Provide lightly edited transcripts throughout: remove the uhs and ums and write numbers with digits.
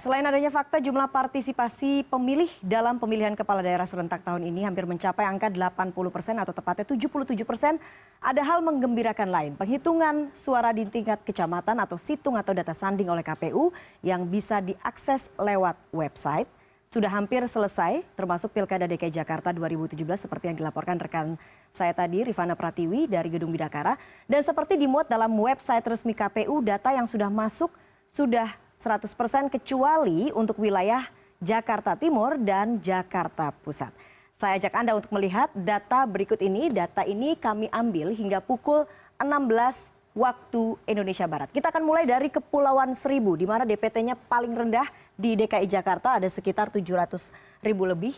Selain adanya fakta jumlah partisipasi pemilih dalam pemilihan kepala daerah serentak tahun ini hampir mencapai angka 80% atau tepatnya 77%, ada hal menggembirakan lain. Penghitungan suara di tingkat kecamatan atau situng atau data sanding oleh KPU yang bisa diakses lewat website sudah hampir selesai, termasuk Pilkada DKI Jakarta 2017 seperti yang dilaporkan rekan saya tadi, Rifana Pratiwi dari Gedung Bidakara. Dan seperti dimuat dalam website resmi KPU, data yang sudah masuk sudah 100% kecuali untuk wilayah Jakarta Timur dan Jakarta Pusat. Saya ajak Anda untuk melihat data berikut ini. Data ini kami ambil hingga pukul 16 waktu Indonesia Barat. Kita akan mulai dari Kepulauan Seribu, di mana DPT-nya paling rendah di DKI Jakarta, ada sekitar 700.000 lebih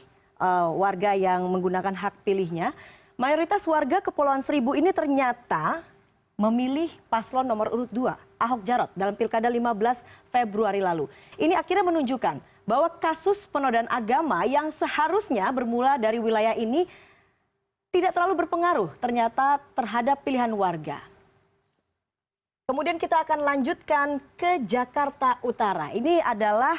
warga yang menggunakan hak pilihnya. Mayoritas warga Kepulauan Seribu ini ternyata memilih paslon nomor urut 2, Ahok Jarot, dalam Pilkada 15 Februari lalu. Ini akhirnya menunjukkan bahwa kasus penodaan agama yang seharusnya bermula dari wilayah ini tidak terlalu berpengaruh ternyata terhadap pilihan warga. Kemudian kita akan lanjutkan ke Jakarta Utara. Ini adalah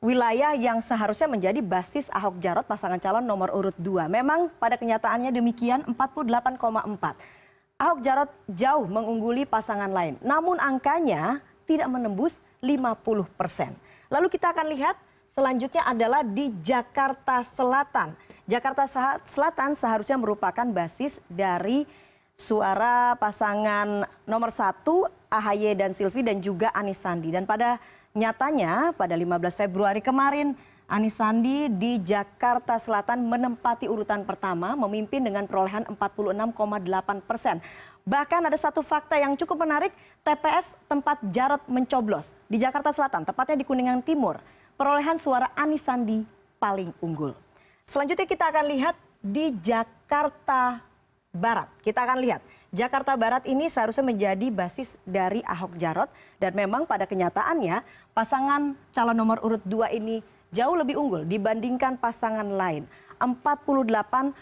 wilayah yang seharusnya menjadi basis Ahok Jarot pasangan calon nomor urut 2. Memang pada kenyataannya demikian, 48,4. Ahok Jarot jauh mengungguli pasangan lain, namun angkanya tidak menembus 50%. Lalu kita akan lihat selanjutnya adalah di Jakarta Selatan. Jakarta Selatan seharusnya merupakan basis dari suara pasangan nomor 1 AHY dan Silvi dan juga Anis Sandi. Dan pada nyatanya pada 15 Februari kemarin, Anis Sandi di Jakarta Selatan menempati urutan pertama, memimpin dengan perolehan 46,8%. Bahkan ada satu fakta yang cukup menarik, TPS tempat Jarot mencoblos di Jakarta Selatan, tepatnya di Kuningan Timur, perolehan suara Anis Sandi paling unggul. Selanjutnya kita akan lihat di Jakarta Barat. Kita akan lihat, Jakarta Barat ini seharusnya menjadi basis dari Ahok Jarot, dan memang pada kenyataannya pasangan calon nomor urut 2 ini jauh lebih unggul dibandingkan pasangan lain, 48,6%.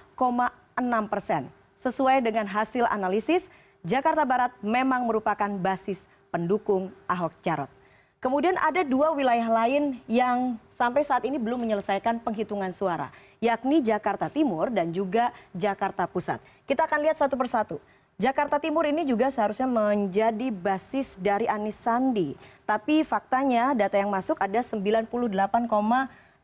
Sesuai dengan hasil analisis, Jakarta Barat memang merupakan basis pendukung Ahok Jarot. Kemudian ada dua wilayah lain yang sampai saat ini belum menyelesaikan penghitungan suara, yakni Jakarta Timur dan juga Jakarta Pusat. Kita akan lihat satu persatu. Jakarta Timur ini juga seharusnya menjadi basis dari Anis Sandi. Tapi faktanya data yang masuk ada 98,89%,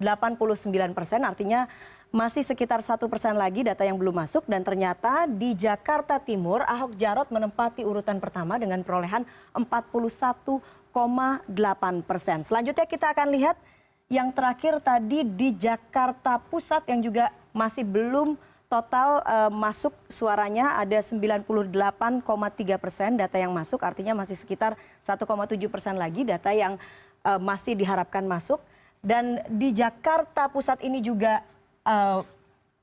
artinya masih sekitar 1% lagi data yang belum masuk. Dan ternyata di Jakarta Timur, Ahok Jarot menempati urutan pertama dengan perolehan 41,8%. Selanjutnya kita akan lihat yang terakhir tadi di Jakarta Pusat yang juga masih belum total masuk suaranya, ada 98,3% data yang masuk, artinya masih sekitar 1,7% lagi data yang masih diharapkan masuk. Dan di Jakarta Pusat ini juga,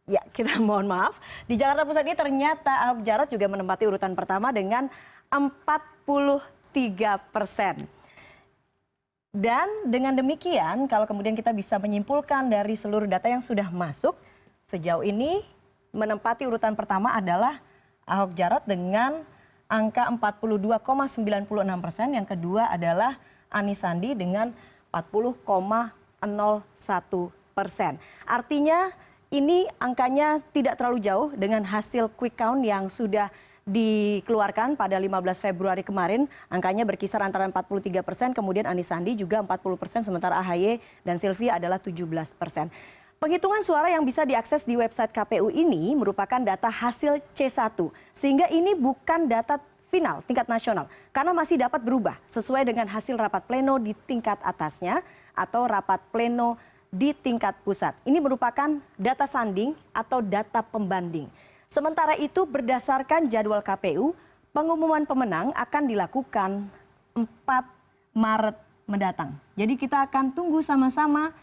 ya kita mohon maaf, di Jakarta Pusat ini ternyata Ahok Jarot juga menempati urutan pertama dengan 43%. Dan dengan demikian, kalau kemudian kita bisa menyimpulkan dari seluruh data yang sudah masuk, sejauh ini menempati urutan pertama adalah Ahok Jarot dengan angka 42,96%. Yang kedua adalah Anis Sandi dengan 40,01%. Artinya ini angkanya tidak terlalu jauh dengan hasil quick count yang sudah dikeluarkan pada 15 Februari kemarin. Angkanya berkisar antara 43%, kemudian Anis Sandi juga 40%, sementara AHY dan Silvi adalah 17%. Penghitungan suara yang bisa diakses di website KPU ini merupakan data hasil C1, sehingga ini bukan data final tingkat nasional, karena masih dapat berubah sesuai dengan hasil rapat pleno di tingkat atasnya atau rapat pleno di tingkat pusat. Ini merupakan data sanding atau data pembanding. Sementara itu berdasarkan jadwal KPU, pengumuman pemenang akan dilakukan 4 Maret mendatang. Jadi kita akan tunggu sama-sama.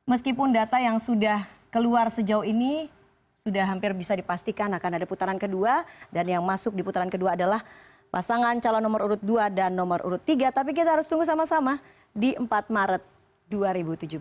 Meskipun data yang sudah keluar sejauh ini sudah hampir bisa dipastikan akan ada putaran kedua, dan yang masuk di putaran kedua adalah pasangan calon nomor urut 2 dan nomor urut 3, tapi kita harus tunggu sama-sama di 4 Maret 2017.